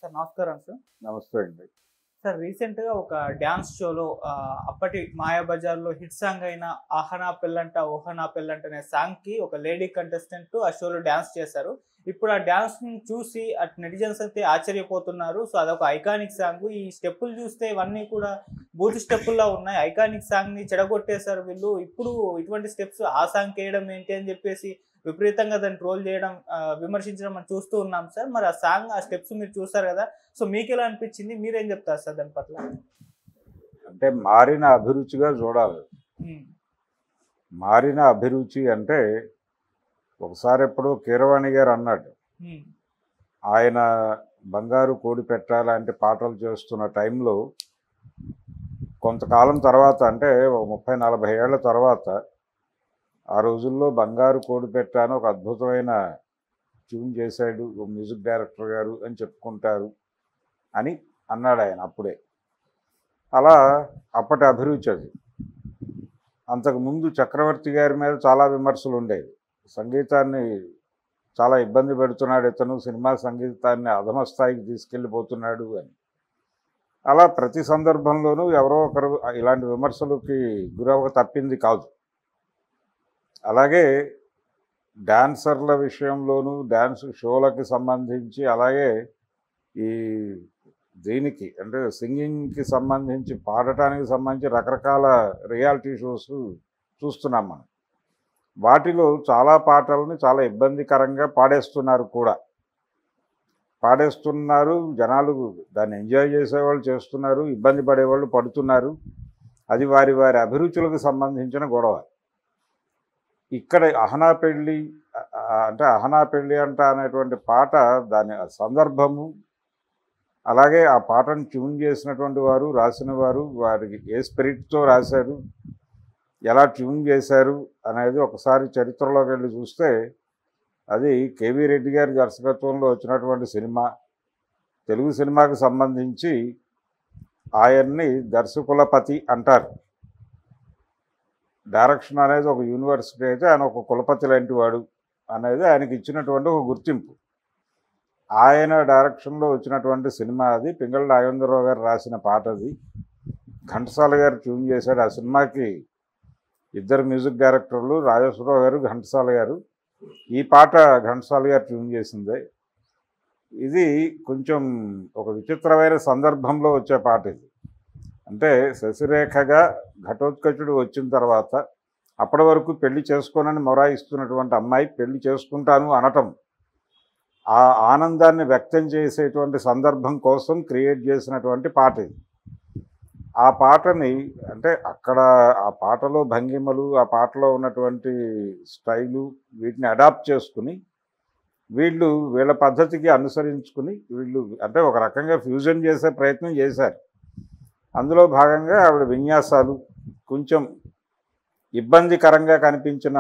Sir నమస్కారం sir. నమస్తే అండి. సార్ రీసెంట్‌గా ఒక డాన్స్ షోలో అప్పటి 'మాయాబజార్‌లో' హిట్ సాంగ్ అయిన 'ఆహా నా పెళ్ళంట ఓహో నా పెళ్ళంట' అనే సాంగ్‌కి ఒక లేడీ కంటెస్టెంట్ ఆ షోలో డాన్స్ చేశారు. ఇప్పుడు ఆ డాన్స్‌ని చూసి అటు నెటిజన్స్ అయితే ఆశ్చర్యపోతున్నారు. సో, అదొక ఐకానిక్ సాంగ్. ఈ స్టెప్పులు చూస్తే ఇవన్నీ కూడా బూత్ స్టెప్పుల్లా ఉన్నాయి. ఐకానిక్ సాంగ్‌ని చెడగొట్టేశారు వీళ్ళు. ఇప్పుడు ఇటువంటి స్టెప్స్ ఆ సాంగ్‌కేయడం ఏంటి అని చెప్పేసి విపరీతంగా దాన్ని ట్రోల్ చేయడం, విమర్శించడం మనం చూస్తూ ఉన్నాం సార్. మరి ఆ సాంగ్, ఆ స్టెప్స్ మీరు చూసారు కదా! సో, మీకెలా అనిపించింది? మీరేం చెప్తారు సార్ దాని పట్ల? అంటే మారిన అభిరుచిగా చూడాలి. హ్మ్. మారిన అభిరుచి అంటే ఒకసారి ఎప్పుడో కీరవాణి గారు అన్నాడు. హ్మ్. ఆయన 'బంగారు కోడి పెట్ట' లాంటి పాటలు చేస్తున్న టైంలో కొంతకాలం తర్వాత అంటే ఒక 30, 40 ఏళ్ల తర్వాత ఆ రోజుల్లో 'బంగారు కోడి పెట్ట' అని ఒక అద్భుతమైన ట్యూన్ చేశాడు మ్యూజిక్ డైరెక్టర్ గారు అని చెప్పుకుంటారు అని అన్నాడు ఆయన అప్పుడే. అలా అప్పటి అభిరుచి అది. అంతకుముందు చక్రవర్తి గారి మీద చాలా విమర్శలు ఉండేవి. సంగీతాన్ని చాలా ఇబ్బంది పెడుతున్నాడు ఇతను, సినిమా సంగీతాన్ని అధమ స్థాయికి తీసుకెళ్ళిపోతున్నాడు అని. అలా ప్రతి సందర్భంలోనూ ఎవరో ఒకరు ఇలాంటి విమర్శలకి గురవక తప్పింది కాదు. అలాగే డాన్సర్ల విషయంలోనూ, డ్యాన్స్ షోలకి సంబంధించి, అలాగే ఈ దీనికి అంటే సింగింగ్కి సంబంధించి, పాడటానికి సంబంధించి రకరకాల రియాలిటీ షోస్ చూస్తున్నాం మనం. వాటిలో చాలా పాటలని చాలా ఇబ్బందికరంగా పాడేస్తున్నారు కూడా. పాడేస్తున్నారు, జనాలు దాన్ని ఎంజాయ్ చేసేవాళ్ళు చేస్తున్నారు, ఇబ్బంది పడేవాళ్ళు పడుతున్నారు. అది వారి వారి అభిరుచులకు సంబంధించిన గొడవ. ఇక్కడ అహనా పెళ్ళి అంటే అహనా పెళ్ళి అంట అనేటువంటి పాట, దాని సందర్భము, అలాగే ఆ పాటను ట్యూన్ చేసినటువంటి వారు, రాసిన వారు, వారికి ఏ స్పిరిట్తో రాశారు, ఎలా ట్యూన్ చేశారు అనేది ఒకసారి చరిత్రలోకి వెళ్ళి చూస్తే అది కేవీ రెడ్డి గారి దర్శకత్వంలో వచ్చినటువంటి సినిమా. తెలుగు సినిమాకి సంబంధించి ఆయన్ని దర్శకులపతి అంటారు. డైరెక్షన్ అనేది ఒక యూనివర్సిటీ అయితే ఆయన ఒక కులపతి లాంటి వాడు అనేది ఆయనకి ఇచ్చినటువంటి ఒక గుర్తింపు. ఆయన డైరెక్షన్లో వచ్చినటువంటి సినిమా అది. పింగళ నాగేంద్రరావు గారు రాసిన పాట అది. ఘంటసాల గారు ట్యూన్ చేశాడు. ఆ సినిమాకి ఇద్దరు మ్యూజిక్ డైరెక్టర్లు, రాజేశ్వరరావు గారు, ఘంటసాల గారు. ఈ పాట ఘంటసాల గారు ట్యూన్ చేసిందే. ఇది కొంచెం ఒక విచిత్రమైన సందర్భంలో వచ్చే పాట ఇది. అంటే శశిరేఖగా ఘటోత్కచుడు వచ్చిన తర్వాత అప్పటి వరకు పెళ్లి చేసుకోనని మొరాయిస్తున్నటువంటి అమ్మాయి పెళ్లి చేసుకుంటాను అనటం, ఆ ఆనందాన్ని వ్యక్తం చేసేటువంటి సందర్భం కోసం క్రియేట్ చేసినటువంటి పాట ఇది. ఆ పాటని అంటే అక్కడ ఆ పాటలో భంగిమలు, ఆ పాటలో ఉన్నటువంటి స్టైలు, వీటిని అడాప్ట్ చేసుకుని వీళ్ళు వీళ్ళ పద్ధతికి అనుసరించుకుని వీళ్ళు అంటే ఒక రకంగా ఫ్యూజన్ చేసే ప్రయత్నం చేశారు. అందులో భాగంగా ఆవిడ విన్యాసాలు కొంచెం ఇబ్బందికరంగా కనిపించిన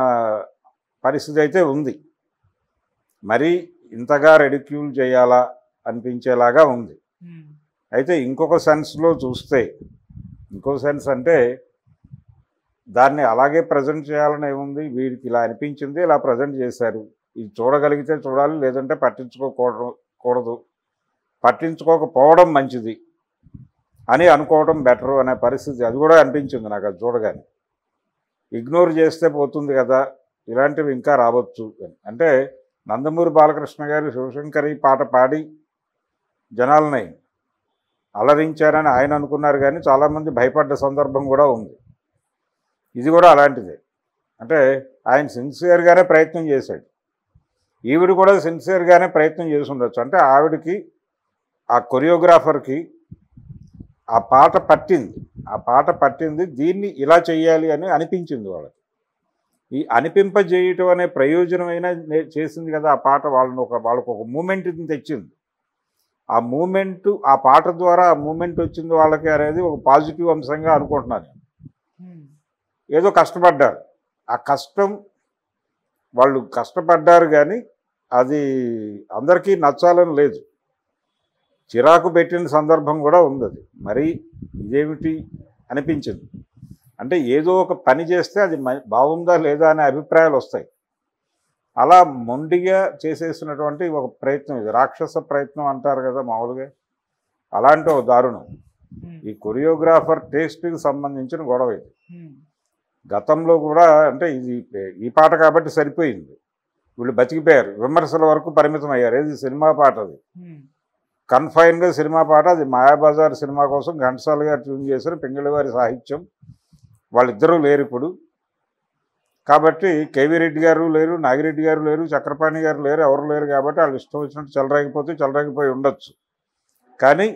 పరిస్థితి అయితే ఉంది. మరీ ఇంతగా రెడిక్యూల్ చేయాలా అనిపించేలాగా ఉంది. అయితే ఇంకొక సెన్స్లో చూస్తే, ఇంకో సెన్స్ అంటే దాన్ని అలాగే ప్రజెంట్ చేయాలని ఏముంది, వీరికి ఇలా అనిపించింది, ఇలా ప్రజెంట్ చేశారు, ఇది చూడగలిగితే చూడాలి, లేదంటే పట్టించుకోకూడదు, పట్టించుకోకపోవడం మంచిది అని అనుకోవడం బెటరు అనే పరిస్థితి అది కూడా అనిపించింది నాకు అది చూడగానే. ఇగ్నోర్ చేస్తే పోతుంది కదా, ఇలాంటివి ఇంకా రావచ్చు అని. అంటే నందమూరి బాలకృష్ణ గారు శివశంకరి పాట పాడి జనాలని అలరించారని ఆయన అనుకున్నారు, కానీ చాలామంది భయపడ్డ సందర్భం కూడా ఉంది. ఇది కూడా అలాంటిదే. అంటే ఆయన సిన్సియర్గానే ప్రయత్నం చేశాడు, ఈవిడ కూడా సిన్సియర్గానే ప్రయత్నం చేసి ఉండొచ్చు. అంటే ఆవిడకి, ఆ కొరియోగ్రాఫర్కి ఆ పాట పట్టింది, దీన్ని ఇలా చెయ్యాలి అని అనిపించింది వాళ్ళకి. ఈ అనిపింపజేయటం అనే ప్రయోజనమైన చేసింది కదా ఆ పాట. వాళ్ళకు ఒక మూమెంట్ని తెచ్చింది. ఆ మూమెంటు, ఆ పాట ద్వారా ఆ మూమెంట్ వచ్చింది వాళ్ళకి అనేది ఒక పాజిటివ్ అంశంగా అనుకుంటున్నాను. ఏదో కష్టపడ్డారు, ఆ కష్టం వాళ్ళు కష్టపడ్డారు, కానీ అది అందరికీ నచ్చాలని లేదు. చిరాకు పెట్టిన సందర్భం కూడా ఉంది. అది మరీ ఇదేమిటి అనిపించింది. అంటే ఏదో ఒక పని చేస్తే అది బాగుందా లేదా అనే అభిప్రాయాలు వస్తాయి. అలా మొండిగా చేసేసినటువంటి ఒక ప్రయత్నం, ఇది రాక్షస ప్రయత్నం అంటారు కదా మామూలుగా, అలాంటి ఒక దారుణం. ఈ కొరియోగ్రాఫర్ టేస్ట్కి సంబంధించిన గొడవ ఇది. గతంలో కూడా అంటే ఇది ఈ పాట కాబట్టి సరిపోయింది, వీళ్ళు బతికిపోయారు, విమర్శల వరకు పరిమితం అయ్యారు. ఏది సినిమా పాట, అది కన్ఫైన్గా సినిమా పాట. అది మాయాబజార్ సినిమా కోసం ఘంటసాల గారు ట్యూన్ చేసిన పింగళి వారి సాహిత్యం. వాళ్ళిద్దరూ లేరు ఇప్పుడు కాబట్టి, కేవీ రెడ్డి గారు లేరు, నాగిరెడ్డి గారు లేరు, చక్రపాణి గారు లేరు, ఎవరు లేరు కాబట్టి వాళ్ళు ఇష్టం వచ్చినట్టు చెలరాగిపోయి ఉండొచ్చు. కానీ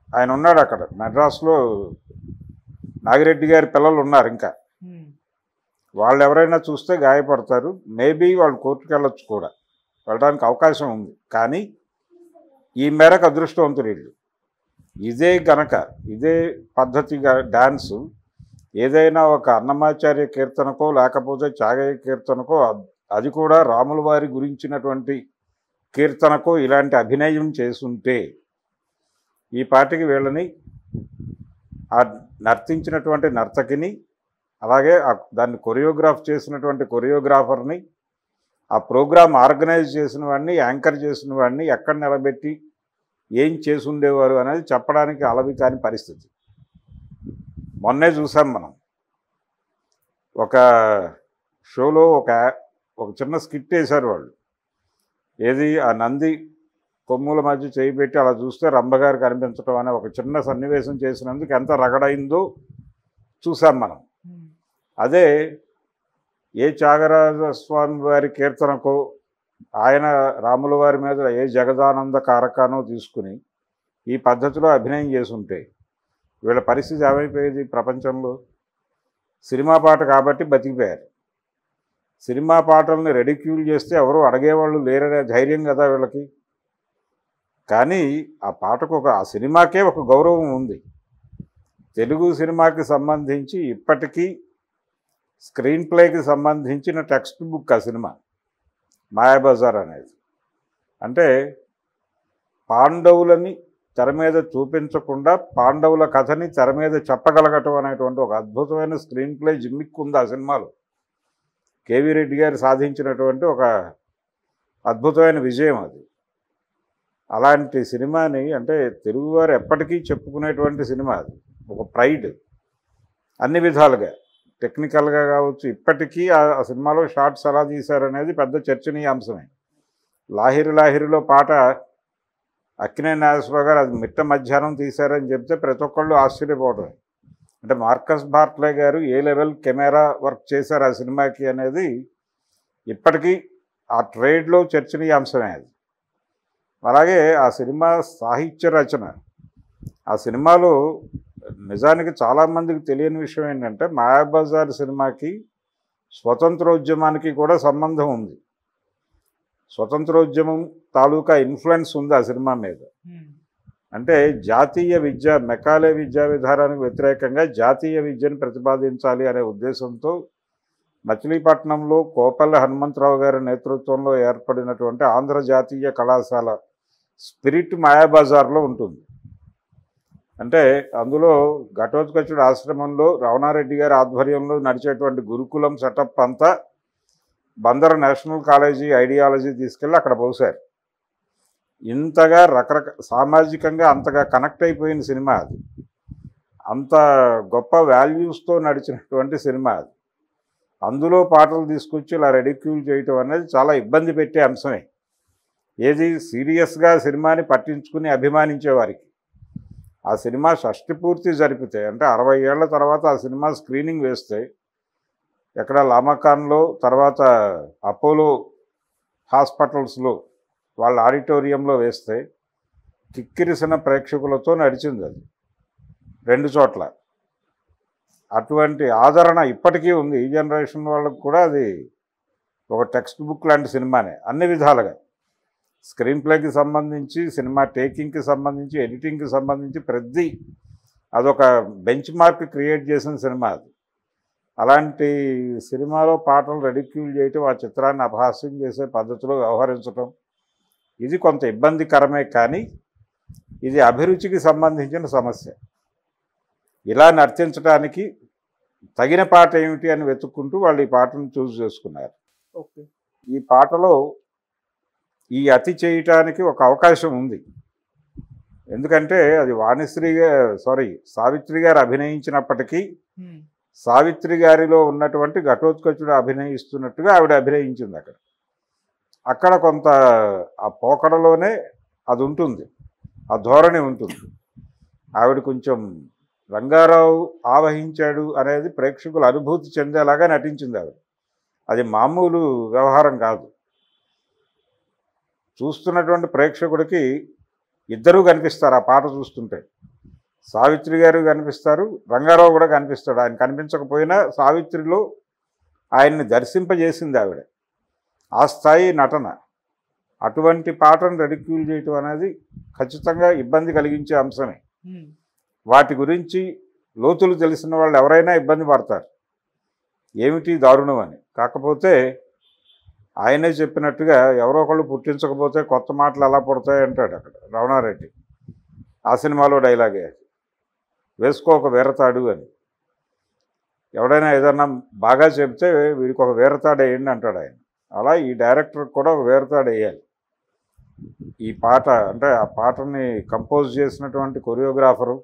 ఆయన ఉన్నాడు అక్కడ మెడ్రాస్లో, నాగిరెడ్డి గారి పిల్లలు ఉన్నారు ఇంకా. వాళ్ళు ఎవరైనా చూస్తే గాయపడతారు, మేబీ వాళ్ళు కోర్టుకు వెళ్ళొచ్చు కూడా, వెళ్ళడానికి అవకాశం ఉంది. కానీ ఈ మేరకు అదృష్టవంతులు వీళ్ళు. ఇదే పద్ధతిగా డ్యాన్సు ఏదైనా ఒక అన్నమాచార్య కీర్తనకో లేకపోతే చాగయ్య కీర్తనకో, అది కూడా రాముల వారి గురించినటువంటి కీర్తనకో ఇలాంటి అభినయం చేసుంటే ఈ పాటికి వీళ్ళని, ఆ నర్తించినటువంటి నర్తకిని, అలాగే దాన్ని కొరియోగ్రాఫ్ చేసినటువంటి కొరియోగ్రాఫర్ని, ఆ ప్రోగ్రామ్ ఆర్గనైజ్ చేసిన వాడిని, యాంకర్ చేసిన వాడిని ఎక్కడ నిలబెట్టి ఏం చేసి ఉండేవారు అనేది చెప్పడానికి అలవి కాని పరిస్థితి. మొన్నే చూసాం మనం ఒక షోలో ఒక చిన్న స్కిట్ వేశారు వాళ్ళు. ఏది ఆ నంది కొమ్ముల మధ్య చేయి పెట్టి అలా చూస్తే రంభగారు కనిపించడం అనే ఒక చిన్న సన్నివేశం చేసినందుకు ఎంత రగడైందో చూసాం మనం. అదే ఏ త్యాగరాజ స్వామి వారి కీర్తనకో, ఆయన రాముల వారి మీద ఏ జగదానంద కారకానో తీసుకుని ఈ పద్ధతిలో అభినయం చేసుంటే వీళ్ళ పరిస్థితి ఏమైపోయేది ప్రపంచంలో? సినిమా పాట కాబట్టి బతికిపోయారు. సినిమా పాటల్ని రెడిక్యూల్ చేస్తే ఎవరు అడిగేవాళ్ళు లేరనే ధైర్యం కదా వీళ్ళకి. కానీ ఆ పాటకు ఆ సినిమాకే ఒక గౌరవం ఉంది. తెలుగు సినిమాకి సంబంధించి ఇప్పటికీ స్క్రీన్ ప్లేకి సంబంధించిన టెక్స్ట్ బుక్ ఆ సినిమా మాయాబజార్ అనేది. అంటే పాండవులని తెర మీద చూపించకుండా పాండవుల కథని తెర మీద చెప్పగలగటం అనేటువంటి ఒక అద్భుతమైన స్క్రీన్ ప్లే జిమ్మిక్ ఉంది ఆ సినిమాలో. కేవీ రెడ్డి గారు సాధించినటువంటి ఒక అద్భుతమైన విజయం అది. అలాంటి సినిమాని, అంటే తెలుగువారు ఎప్పటికీ చెప్పుకునేటువంటి సినిమా అది, ఒక ప్రైడ్ అన్ని విధాలుగా, టెక్నికల్గా కావచ్చు. ఇప్పటికీ ఆ సినిమాలో షార్ట్స్ ఎలా తీశారనేది పెద్ద చర్చనీయాంశమే. లాహిరిలో పాట అక్కినేని నాగేశ్వరరావు గారు అది మిట్ట మధ్యాహ్నం తీశారని చెప్తే ప్రతి ఒక్కళ్ళు ఆశ్చర్యపోవటమే. అంటే మార్కస్ బార్ట్లే గారు ఏ లెవెల్ కెమెరా వర్క్ చేశారు ఆ సినిమాకి అనేది ఇప్పటికీ ఆ ట్రేడ్లో చర్చనీయాంశమే అది. అలాగే ఆ సినిమా సాహిత్య రచన, ఆ సినిమాలో నిజానికి చాలామందికి తెలియని విషయం ఏంటంటే మాయాబజార్ సినిమాకి స్వతంత్రోద్యమానికి కూడా సంబంధం ఉంది. స్వతంత్రోద్యమం తాలూకా ఇన్ఫ్లుయెన్స్ ఉంది ఆ సినిమా మీద. అంటే జాతీయ విద్య, మెకాలే విద్యా విధానానికి వ్యతిరేకంగా జాతీయ విద్యను ప్రతిపాదించాలి అనే ఉద్దేశంతో మచిలీపట్నంలో కోపల్ల హనుమంతరావు గారి నేతృత్వంలో ఏర్పడినటువంటి ఆంధ్ర జాతీయ కళాశాల స్పిరిట్ మాయాబజార్లో ఉంటుంది. అంటే అందులో ఘటోత్కచుడు ఆశ్రమంలో రమణారెడ్డి గారి ఆధ్వర్యంలో నడిచేటువంటి గురుకులం సెటప్ అంతా బందర్ నేషనల్ కాలేజీ ఐడియాలజీ తీసుకెళ్ళి అక్కడ పోసారు. ఇంతగా సామాజికంగా అంతగా కనెక్ట్ అయిపోయిన సినిమా అది, అంత గొప్ప వాల్యూస్తో నడిచినటువంటి సినిమా అది. అందులో పాటలు తీసుకొచ్చి ఇలా రెడిక్యూల్ చేయటం అనేది చాలా ఇబ్బంది పెట్టే అంశమే. ఏది సీరియస్గా సినిమాని పట్టించుకుని అభిమానించేవారికి. ఆ సినిమా షష్టి పూర్తి జరిపితే, అంటే 60 ఏళ్ల తర్వాత ఆ సినిమా స్క్రీనింగ్ వేస్తే, ఎక్కడ లామాకాన్లో, తర్వాత అపోలో హాస్పిటల్స్లో వాళ్ళ ఆడిటోరియంలో వేస్తే కిక్కిరిసిన ప్రేక్షకులతో నడిచింది అది 2 చోట్ల. అటువంటి ఆదరణ ఇప్పటికీ ఉంది. ఈ జనరేషన్ వాళ్ళకు కూడా అది ఒక టెక్స్ట్ బుక్ లాంటి సినిమానే అన్ని విధాలుగా. స్క్రీన్ ప్లేకి సంబంధించి, సినిమా టేకింగ్కి సంబంధించి, ఎడిటింగ్కి సంబంధించి ప్రతి అదొక బెంచ్ మార్క్ క్రియేట్ చేసిన సినిమా అది. అలాంటి సినిమాలో పాటలు రెడిక్యూల్ చేయటం, ఆ చిత్రాన్ని అపహాస్యం చేసే పద్ధతిలో వ్యవహరించటం, ఇది కొంత ఇబ్బందికరమే. కానీ ఇది అభిరుచికి సంబంధించిన సమస్య. ఇలా నర్తించడానికి తగిన పాట ఏమిటి అని వెతుక్కుంటూ వాళ్ళు ఈ పాటను చూస్ చేసుకున్నారు. ఓకే. ఈ పాటలో ఈ అతి చేయటానికి ఒక అవకాశం ఉంది. ఎందుకంటే అది సావిత్రి గారు అభినయించినప్పటికీ సావిత్రి గారిలో ఉన్నటువంటి ఘటోత్కచుడు అభినయిస్తున్నట్టుగా ఆవిడ అభినయించింది. అక్కడ కొంత ఆ పోకడలోనే అది ఉంటుంది, ఆ ధోరణి ఉంటుంది. ఆవిడ కొంచెం రంగారావు ఆవహించాడు అనేది ప్రేక్షకులు అనుభూతి చెందేలాగా నటించింది ఆవిడ. అది మామూలు వ్యవహారం కాదు. చూస్తున్నటువంటి ప్రేక్షకుడికి ఇద్దరూ కనిపిస్తారు ఆ పాట చూస్తుంటే. సావిత్రి గారు కనిపిస్తారు, రంగారావు కూడా కనిపిస్తాడు. ఆయన కనిపించకపోయినా సావిత్రిలో ఆయన్ని దర్శింపజేసింది ఆవిడ. ఆ స్థాయి నటన. అటువంటి పాటను రెడిక్యూల్ చేయటం అనేది ఖచ్చితంగా ఇబ్బంది కలిగించే అంశమే. వాటి గురించి లోతులు తెలిసిన వాళ్ళు ఎవరైనా ఇబ్బంది పడతారు, ఏమిటి దారుణం అని. కాకపోతే ఆయనే చెప్పినట్టుగా ఎవరో ఒకళ్ళు పుట్టించకపోతే కొత్త మాటలు ఎలా పుడతాయి అంటాడు అక్కడ రమణారెడ్డి. ఆ సినిమాలో డైలాగే అది, వేసుకో ఒక వీరతాడు అని. ఎవడైనా ఏదన్నా బాగా చెప్తే వీడికి ఒక వీరతాడు వేయండి అంటాడు ఆయన. అలా ఈ డైరెక్టర్కి కూడా ఒక వీరతాడు వేయాలి. ఈ పాట అంటే ఆ పాటని కంపోజ్ చేసినటువంటి కొరియోగ్రాఫరు,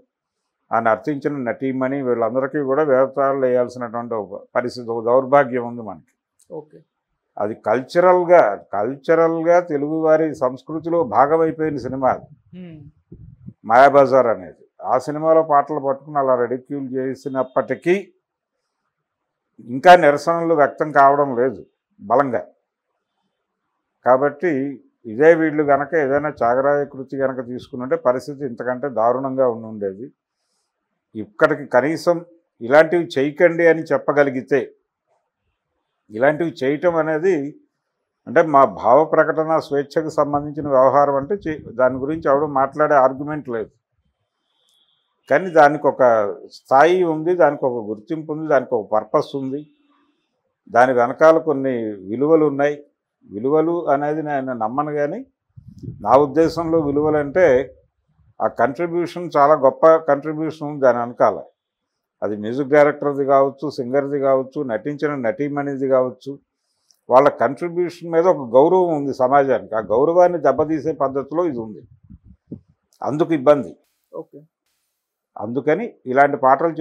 ఆయన అర్థించిన నటీమణి, వీళ్ళందరికీ కూడా వీరతాళ్ళు వేయాల్సినటువంటి పరిస్థితి, ఒక దౌర్భాగ్యం ఉంది మనకి. ఓకే, అది కల్చరల్గా తెలుగువారి సంస్కృతిలో భాగమైపోయిన సినిమా అది మాయాబజార్ అనేది. ఆ సినిమాలో పాటలు పట్టుకుని అలా రెడిక్యూల్ చేసినప్పటికీ ఇంకా నిరసనలు వ్యక్తం కావడం లేదు బలంగా. కాబట్టి ఇదే వీళ్ళు కనుక ఏదైనా త్యాగరాయ కృతి కనుక తీసుకునుంటే పరిస్థితి ఇంతకంటే దారుణంగా ఉండేది. ఇక్కడికి కనీసం ఇలాంటివి చేయకండి అని చెప్పగలిగితే, ఇలాంటివి చేయటం అనేది అంటే మా భావ ప్రకటన స్వేచ్ఛకు సంబంధించిన వ్యవహారం అంటే దాని గురించి ఎవడో మాట్లాడే ఆర్గ్యుమెంట్ లేదు. కానీ దానికి ఒక స్థాయి ఉంది, దానికి ఒక గుర్తింపు ఉంది, దానికి ఒక పర్పస్ ఉంది, దాని వెనకాల కొన్ని విలువలు ఉన్నాయి. విలువలు అనేది నేను నమ్మను, కానీ నా ఉద్దేశంలో విలువలు అంటే ఆ కంట్రిబ్యూషన్ చాలా గొప్ప కంట్రిబ్యూషన్ ఉంది దాని వెనకాల. అది మ్యూజిక్ డైరెక్టర్ది కావచ్చు, సింగర్ది కావచ్చు, నటించిన నటీమణిది కావచ్చు. వాళ్ళ కంట్రిబ్యూషన్ మీద ఒక గౌరవం ఉంది సమాజానికి. ఆ గౌరవాన్ని దెబ్బతీసే పద్ధతిలో ఇది ఉంది. అందుకు ఇబ్బంది. ఓకే, అందుకని ఇలాంటి పాటలు